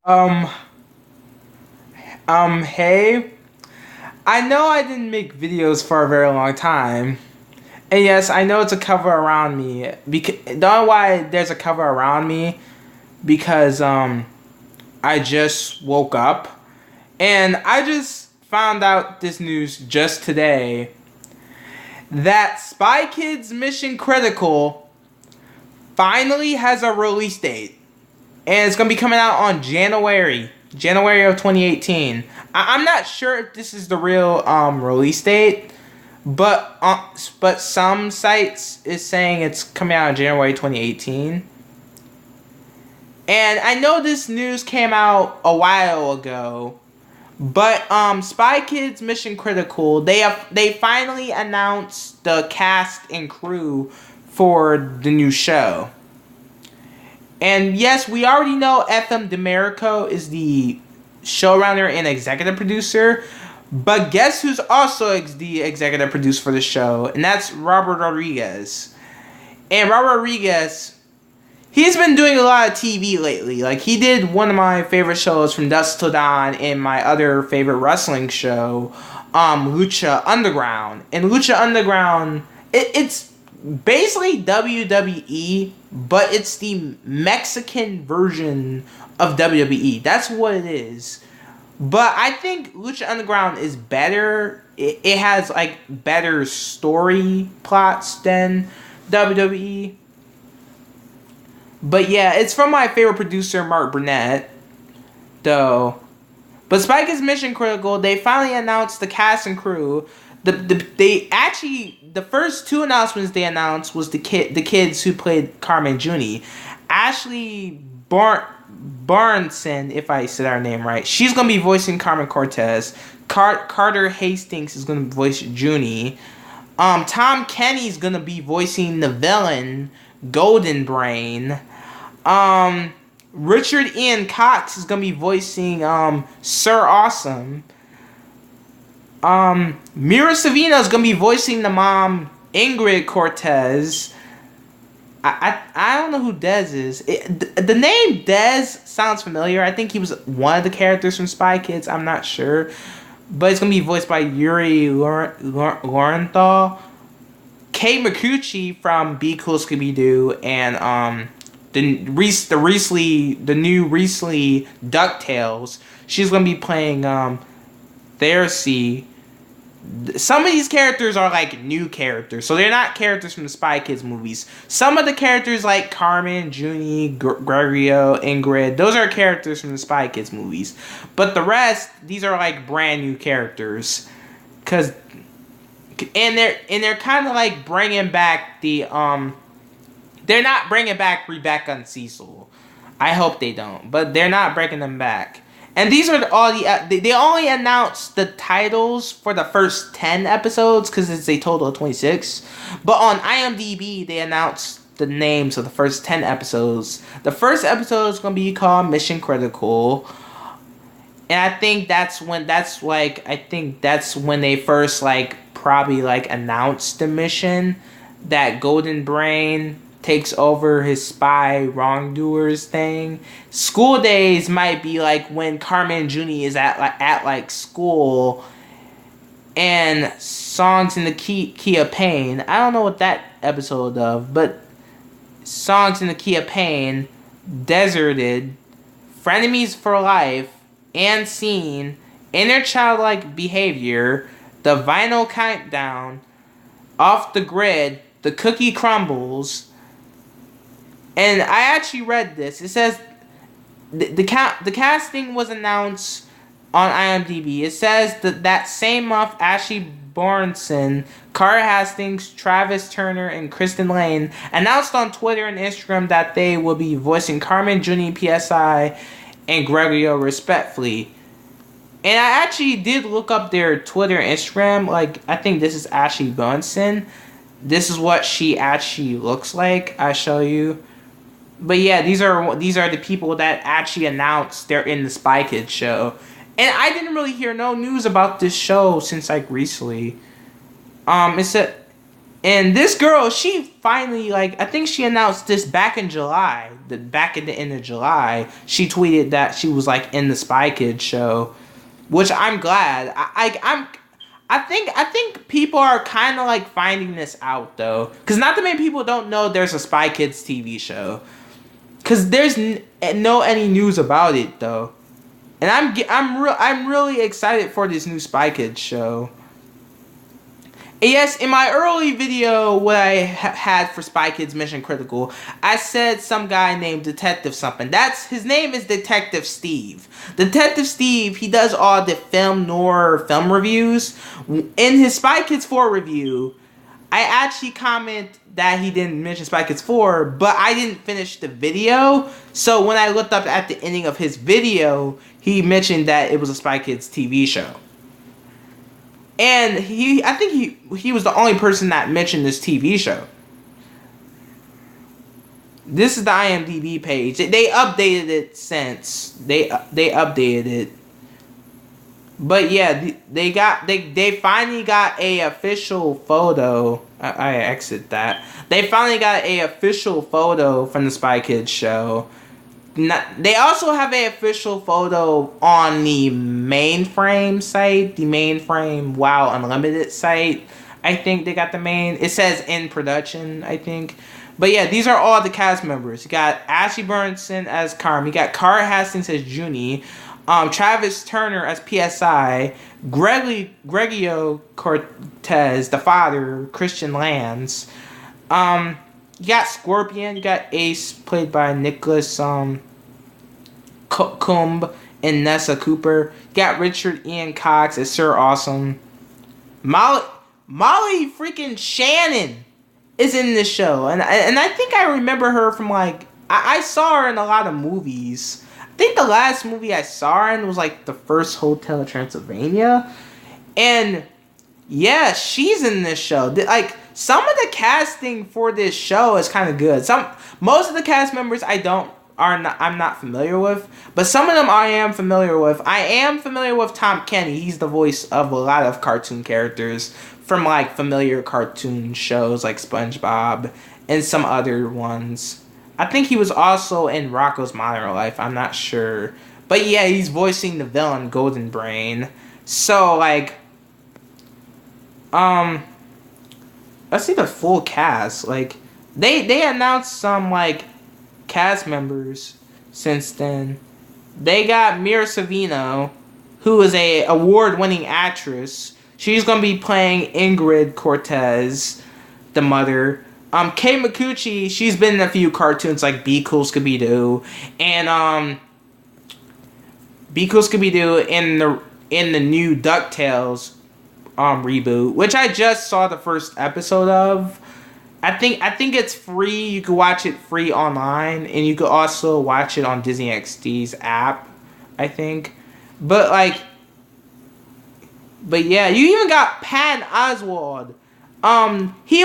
Um, hey, I know I didn't make videos for a very long time. And yes, I know it's a cover around me. Because don't know why there's a cover around me because I just woke up and I just found out this news just today that Spy Kids Mission Critical finally has a release date. And it's gonna be coming out on January of 2018. I'm not sure if this is the real release date, but some sites is saying it's coming out in January 2018. And I know this news came out a while ago, but Spy Kids Mission Critical, they finally announced the cast and crew for the new show. And yes, we already know FM DeMerico is the showrunner and executive producer. But guess who's also the executive producer for the show? And that's Robert Rodriguez. And Robert Rodriguez, he's been doing a lot of TV lately. Like, he did one of my favorite shows from Dusk Till Dawn and my other favorite wrestling show, Lucha Underground. And Lucha Underground, it's basically WWE, but it's the Mexican version of WWE. That's what it is. But I think Lucha Underground is better. It has like better story plots than WWE. But yeah, it's from my favorite producer, Mark Burnett, though. But Spike is Mission Critical. They finally announced the cast and crew. The first two announcements they announced was the kids who played Carmen Juni. Ashley Barnson, if I said her name right, she's gonna be voicing Carmen Cortez. Carter Hastings is gonna voice Junie. Tom Kenny's gonna be voicing the villain Golden Brain. Richard Ian Cox is gonna be voicing Sir Awesome. Mira Savino is gonna be voicing the mom Ingrid Cortez. I don't know who Dez is. The name Dez sounds familiar. I think he was one of the characters from Spy Kids. I'm not sure, but it's gonna be voiced by Yuri Lorenthal. Kate McCucci from Be Cool Scooby Doo and the new recently DuckTales. She's gonna be playing Therese. Some of these characters are like new characters, so they're not characters from the Spy Kids movies. Some of the characters like Carmen, Junie, Gregorio, Ingrid, those are characters from the Spy Kids movies. But the rest, these are like brand new characters, they're kind of like bringing back they're not bringing back Rebecca and Cecil. I hope they don't, but they're not bringing them back. And these are all they only announced the titles for the first 10 episodes because it's a total of 26. But on IMDb, they announced the names of the first 10 episodes. The first episode is going to be called Mission Critical. And I think that's when they first probably announced the mission that Golden Brain takes over his spy wrongdoers thing. School Days might be like when Carmen Junie is at school, and Songs in the Key of Pain. I don't know what that episode of, but Songs in the Key of Pain, Deserted, Frenemies for Life, and Scene, Inner Childlike Behavior, The Vinyl Countdown, Off the Grid, The Cookie Crumbles. And I actually read this. It says the casting was announced on IMDb. It says that same month, Ashley Bornson, Cara Hastings, Travis Turner, and Kristen Lane announced on Twitter and Instagram that they will be voicing Carmen, Junie, PSI, and Gregorio respectfully. And I actually did look up their Twitter and Instagram. I think this is Ashley Bornson. This is what she actually looks like. I show you. But yeah, these are the people that actually announced they're in the Spy Kids show. And I didn't really hear no news about this show since recently. And this girl, she finally, like, I think she announced this back in July. Back at the end of July, she tweeted that she was like in the Spy Kids show, which I'm glad. I think people are kind of like finding this out though, because not that many people don't know there's a Spy Kids TV show, because there's no any news about it though, and I'm really excited for this new Spy Kids show. And yes, in my early video, what I had for Spy Kids Mission Critical, I said some guy named Detective something. His name is Detective Steve. Detective Steve, he does all the film noir film reviews. In his Spy Kids 4 review, I actually comment that he didn't mention Spy Kids 4, but I didn't finish the video. So when I looked up at the ending of his video, he mentioned that it was a Spy Kids TV show. And I think he was the only person that mentioned this TV show. This is the IMDb page. They updated it since. They updated it. But yeah, they finally got a official photo. I exit that. They finally got a official photo from the Spy Kids show. They also have an official photo on the Mainframe site, the Mainframe WoW Unlimited site. I think they got it says in production, I think. But yeah, these are all the cast members. You got Ashley Burnson as Carm. You got Cara Hastings as Junie. Travis Turner as PSI. Gregorio Cortez, the father, Christian Lands. You got Scorpion, you got Ace, played by Nicholas Coombe and Nessa Cooper. You got Richard Ian Cox as Sir Awesome. Molly freaking Shannon is in this show. And I think I remember her from, like, I saw her in a lot of movies. I think the last movie I saw her in was, like, the first Hotel Transylvania. And, yeah, she's in this show. Like, some of the casting for this show is kind of good. Most of the cast members I'm not familiar with, but some of them I am familiar with. I am familiar with Tom Kenny. He's the voice of a lot of cartoon characters from like familiar cartoon shows like SpongeBob and some other ones. I think he was also in Rocko's Modern Life. I'm not sure, but yeah, he's voicing the villain Golden Brain. So like, let's see the full cast. Like, they announced some, like, cast members since then. They got Mira Sorvino, who is a award-winning actress. She's going to be playing Ingrid Cortez, the mother. Kay Micucci, she's been in a few cartoons like Be Cool Scooby-Doo. And, Be Cool Scooby-Doo in the new DuckTales reboot, which I just saw the first episode of. I think it's free. You can watch it free online, and you can also watch it on Disney XD's app, I think. But yeah, you even got Patton Oswalt. He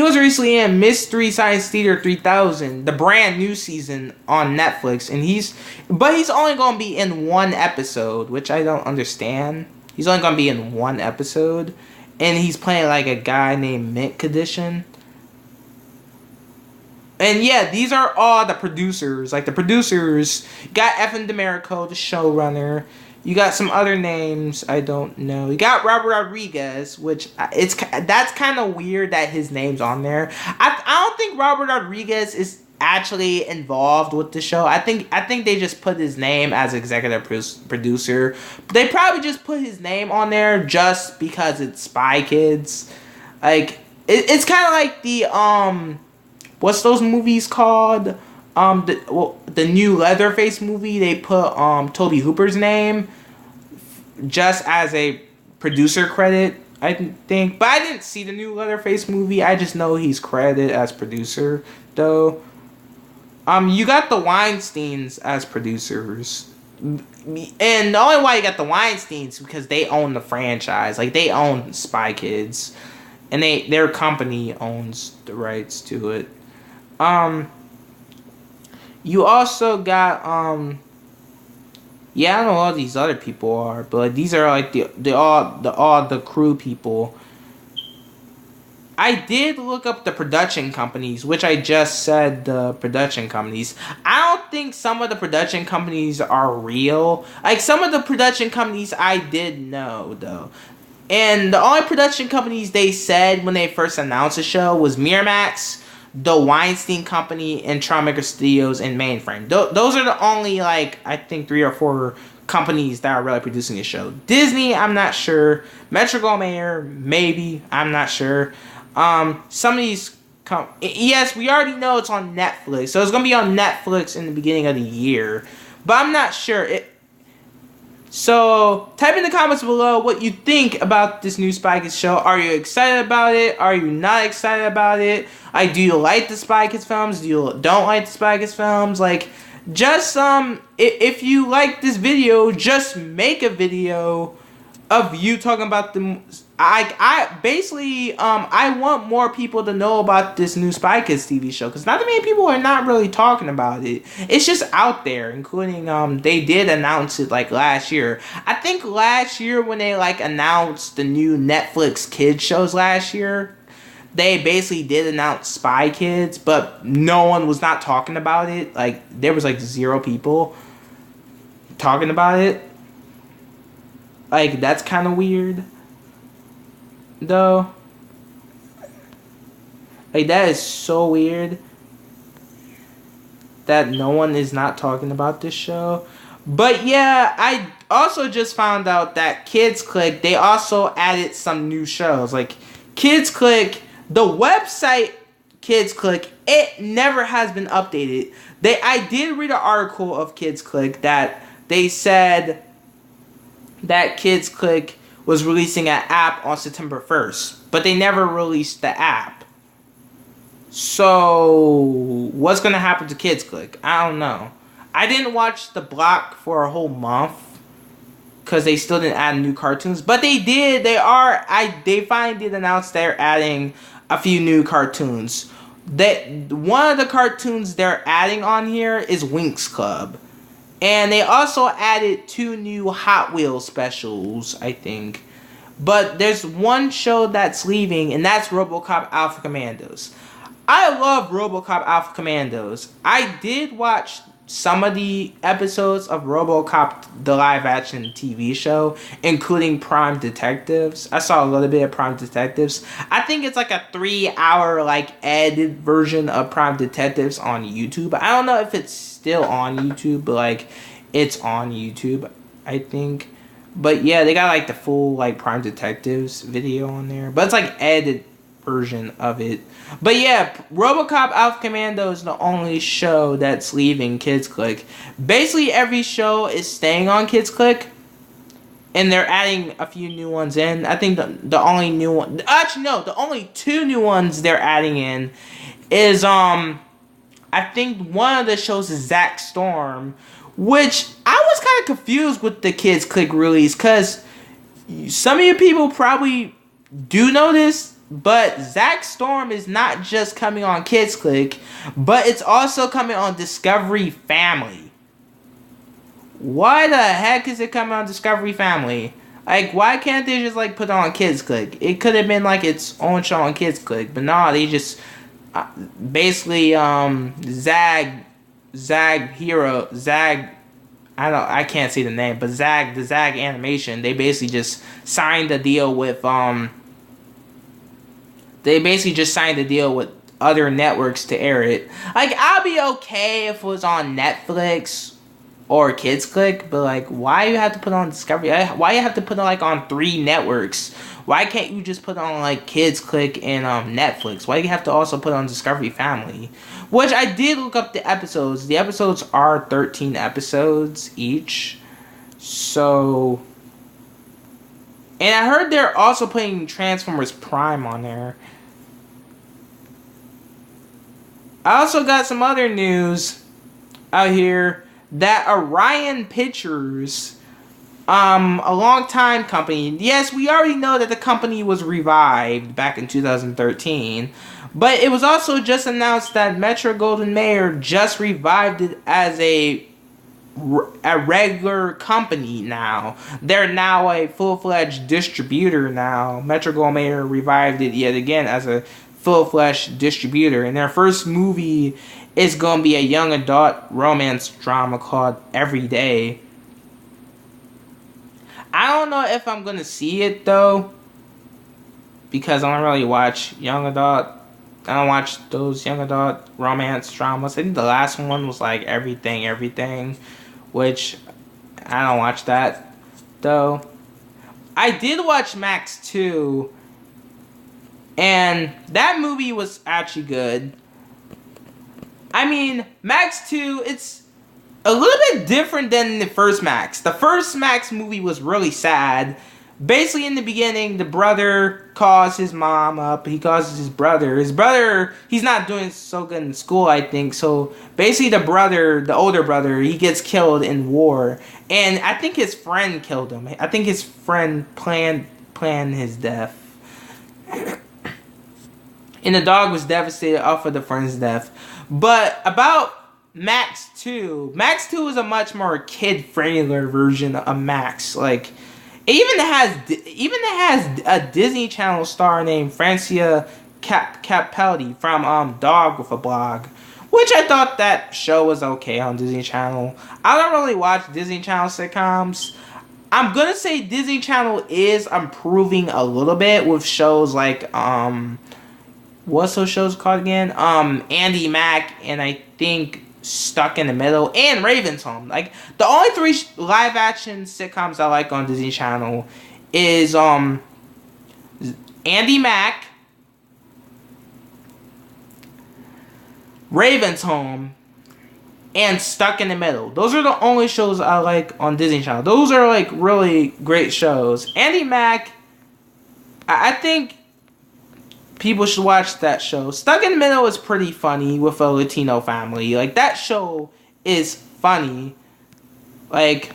was recently in Mystery Science Theater 3000, the brand new season on Netflix, and he's only going to be in one episode, which I don't understand. He's only going to be in one episode, and he's playing like a guy named Mint Condition. And yeah, these are all the producers. Like the producers, got Evan DeMerico, the showrunner. You got some other names I don't know. You got Robert Rodriguez, which that's kind of weird that his name's on there. I don't think Robert Rodriguez is actually involved with the show. I think they just put his name as executive producer. They probably just put his name on there just because it's Spy Kids. Like it's kind of like the what's those movies called? The new Leatherface movie, they put Toby Hooper's name just as a producer credit, I think. But I didn't see the new Leatherface movie. I just know he's credited as producer, though. You got the Weinsteins as producers. And the only why you got the Weinsteins because they own the franchise. Like, they own Spy Kids. And their company owns the rights to it. You also got I don't know who all these other people are, but like, these are like the crew people. I did look up the production companies, which I just said the production companies. I don't think some of the production companies are real. Like, some of the production companies I did know, though. And the only production companies they said when they first announced the show was Miramax, the Weinstein Company, and Trimaker Studios and Mainframe. Those are the only, like, I think 3 or 4 companies that are really producing the show. Disney, I'm not sure. Metro-Goldwyn-Mayer, maybe. I'm not sure. Some of these yes, we already know it's on Netflix, so it's gonna be on Netflix in the beginning of the year, but I'm not sure. So type in the comments below what you think about this new Spy Kids show. Are you excited about it? Are you not excited about it? Like, do you like the Spy Kids films? Do you don't like the Spy Kids films? Like, just if you like this video, just make a video of you talking about the. I basically I want more people to know about this new Spy Kids TV show, because not that many people are not really talking about it. It's just out there, including they did announce it like last year. I think last year when they like announced the new Netflix kids shows last year, they basically did announce Spy Kids, but no one was not talking about it. Like, there was like 0 people talking about it. Like, that's kind of weird, though. Like, that is so weird that no one is not talking about this show. But yeah, I also just found out that Kids Click, they also added some new shows. Like, Kids Click, the website Kids Click, it never has been updated. I did read an article of Kids Click that they said that Kids Click was releasing an app on September 1st, but they never released the app. So, what's going to happen to Kids Click? I don't know. I didn't watch The Block for a whole month because they still didn't add new cartoons, but they did. They finally did announce they're adding a few new cartoons. One of the cartoons they're adding on here is Winx Club. And they also added 2 new Hot Wheels specials, I think. But there's one show that's leaving, and that's RoboCop Alpha Commandos. I love RoboCop Alpha Commandos. I did watch some of the episodes of RoboCop, the live-action TV show, including Prime Detectives. I saw a little bit of Prime Detectives. I think it's like a 3-hour, like, edited version of Prime Detectives on YouTube. I don't know if it's still on YouTube, but, like, it's on YouTube, I think. But, yeah, they got, like, the full, like, Prime Detectives video on there. But it's, like, edited version of it. But yeah, RoboCop Alpha Commando is the only show that's leaving Kids Click. Basically, every show is staying on Kids Click, and they're adding a few new ones in. I think the only new one, actually no, the only 2 new ones they're adding in is I think one of the shows is Zack Storm, which I was kind of confused with the Kids Click release, because some of you people probably do know this, but Zack Storm is not just coming on Kids Click, but it's also coming on Discovery Family. Why the heck is it coming on Discovery Family? Like, why can't they just, like, put it on Kids Click? It could have been, like, its own show on Kids Click, but no, they just basically, Zag, I can't say the name, but the Zag Animation, they basically just signed a deal with, other networks to air it. Like, I'll be okay if it was on Netflix or Kids Click, but, like, why you have to put on Discovery? Why you have to put it, like, on 3 networks? Why can't you just put on, like, Kids Click and Netflix? Why do you have to also put on Discovery Family? Which I did look up the episodes. The episodes are 13 episodes each. So, and I heard they're also putting Transformers Prime on there. I also got some other news out here that Orion Pictures, a long-time company, yes, we already know that the company was revived back in 2013, but it was also just announced that Metro-Goldwyn-Mayer just revived it as a a regular company now. They're now a full-fledged distributor now. Metro-Goldwyn-Mayer revived it yet again as a full-fledged distributor. And their first movie is going to be a young adult romance drama called Every Day. I don't know if I'm going to see it, though, because I don't really watch young adult. I don't watch those young adult romance dramas. I think the last one was like Everything, which I don't watch that, though. I did watch Max 2, and that movie was actually good. I mean, Max 2, it's a little bit different than the first Max. The first Max movie was really sad. Basically, in the beginning, the brother calls his mom up. He calls his brother. His brother, he's not doing so good in school, I think. So, basically, the older brother, he gets killed in war. And I think his friend killed him. I think his friend planned his death. And the dog was devastated off of the friend's death. But about Max 2 is a much more kid-friendlier version of Max. Like, it even has a Disney Channel star named Francia Capelli from Dog with a Blog, which I thought that show was okay on Disney Channel. I don't really watch Disney Channel sitcoms. I'm gonna say Disney Channel is improving a little bit with shows like what's those shows called again? Andy Mack, and I think Stuck in the Middle, and Raven's Home. Like, the only three live action sitcoms I like on Disney Channel is Andy Mack, Raven's Home, and Stuck in the Middle. Those are the only shows I like on Disney Channel. Those are like really great shows. Andy Mack, I think people should watch that show. Stuck in the Middle is pretty funny with a Latino family. Like, that show is funny. Like,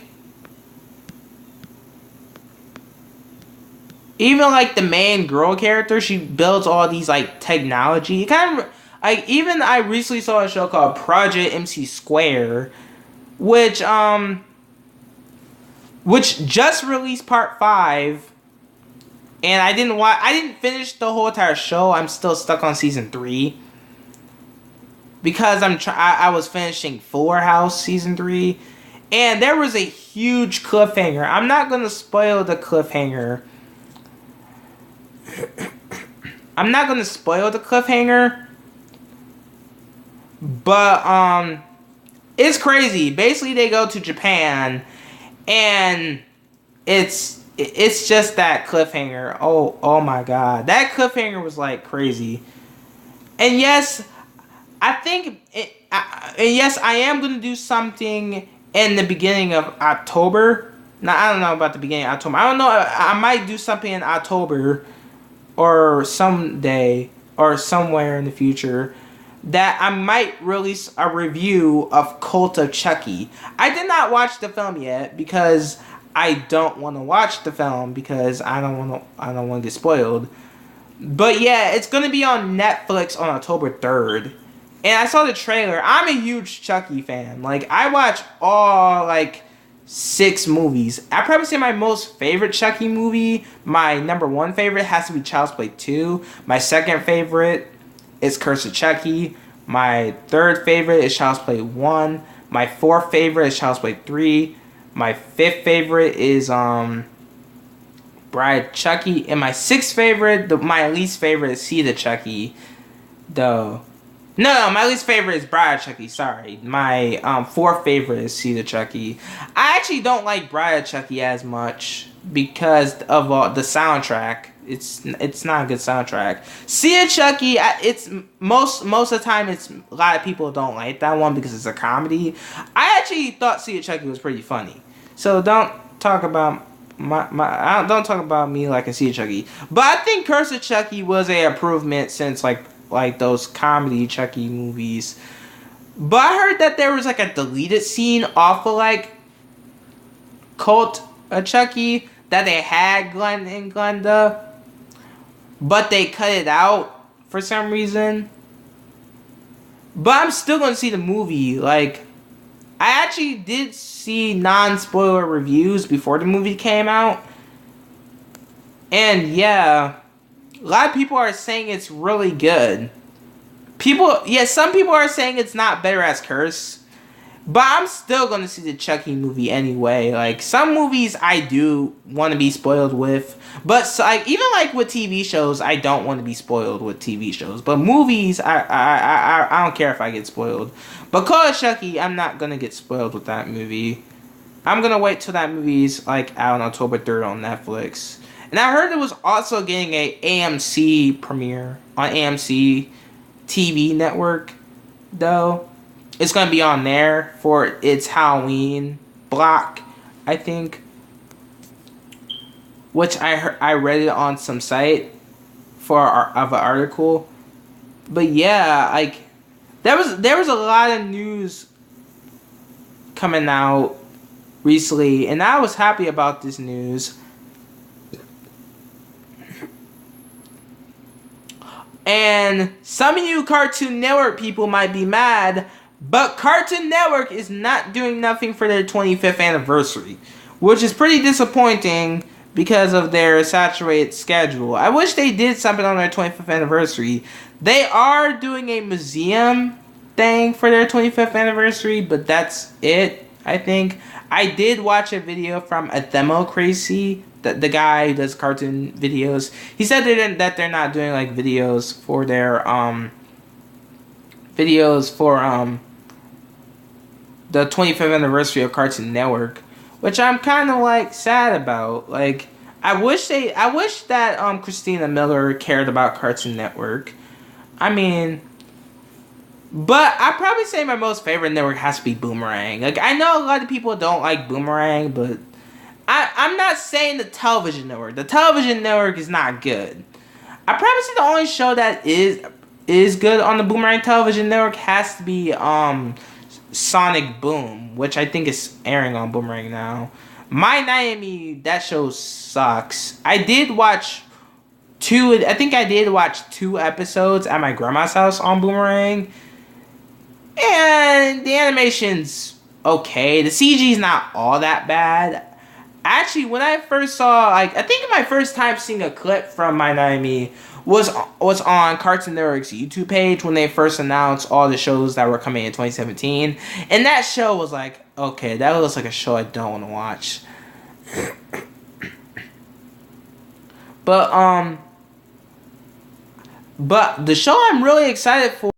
even like the main girl character, she builds all these like technology. Kind of like, even I recently saw a show called Project MC Square, which just released part 5. And I didn't finish the whole entire show. I'm still stuck on season 3 because I was finishing Fuller House season 3, and there was a huge cliffhanger. I'm not gonna spoil the cliffhanger. But it's crazy. Basically, they go to Japan, and it's just that cliffhanger. Oh my god. That cliffhanger was like crazy. And yes, I am going to do something in the beginning of October. Now, I don't know about the beginning of October. I don't know. I might do something in October or someday or somewhere in the future that I might release a review of Cult of Chucky. I did not watch the film yet because I don't want to watch the film because I don't want to get spoiled. But yeah, it's going to be on Netflix on October 3rd. And I saw the trailer. I'm a huge Chucky fan. Like, I watch all like 6 movies. I probably say my most favorite Chucky movie, my number 1 favorite has to be Child's Play 2. My second favorite is Curse of Chucky. My third favorite is Child's Play 1. My fourth favorite is Child's Play 3. My 5th favorite is Bride of Chucky, and my 6th favorite, my least favorite is Seed of Chucky. Though, no, my least favorite is Bride of Chucky. Sorry, my 4th favorite is Seed of Chucky. I actually don't like Bride of Chucky as much because of the soundtrack. It's not a good soundtrack. Seed of Chucky, it's most of the time it's a lot of people don't like that one because it's a comedy. I actually thought Seed of Chucky was pretty funny. So don't talk about don't talk about me like a Seed of Chucky. But I think Curse of Chucky was a improvement since like those comedy Chucky movies. But I heard that there was like a deleted scene off of like Cult of Chucky that they had Glenn and Glenda, but they cut it out for some reason. But I'm still gonna see the movie. Like, I actually did see non-spoiler reviews before the movie came out. And yeah, a lot of people are saying it's really good. Some people are saying it's not better as Curse. But I'm still gonna see the Chucky movie anyway. Like, some movies I do want to be spoiled with, but so, like, even like with TV shows, I don't want to be spoiled with TV shows. But movies, I don't care if I get spoiled. But Call of Chucky, I'm not gonna get spoiled with that movie. I'm gonna wait till that movie's like out on October 3rd on Netflix. And I heard it was also getting a AMC premiere on AMC TV network, though. It's gonna be on there for its Halloween block, I think. Which I read it on some site of an article. But yeah, like there was a lot of news coming out recently, and I was happy about this news. And some of you Cartoon Network people might be mad, but Cartoon Network is not doing nothing for their 25th anniversary, which is pretty disappointing because of their saturated schedule. I wish they did something on their 25th anniversary. They are doing a museum thing for their 25th anniversary, but that's it, I think. I did watch a video from Athemo Crazy, the guy who does cartoon videos. He said that they're not doing like videos for their the 25th anniversary of Cartoon Network, which I'm kind of like sad about. Like, I wish that Christina Miller cared about Cartoon Network. I mean, but I'd probably say my most favorite network has to be Boomerang. Like, I know a lot of people don't like Boomerang, but I'm not saying the television network. The television network is not good. I probably say the only show that is good on the Boomerang television network has to be Sonic Boom, which I think is airing on Boomerang now. My Miami, that show sucks. I did watch two episodes at my grandma's house on Boomerang, and the animation's okay. The CG's not all that bad. Actually, when I first saw, like, I think my first time seeing a clip from My Miami was on Cartoon Network's YouTube page when they first announced all the shows that were coming in 2017, and that show was like, okay, that looks like a show I don't want to watch. But the show I'm really excited for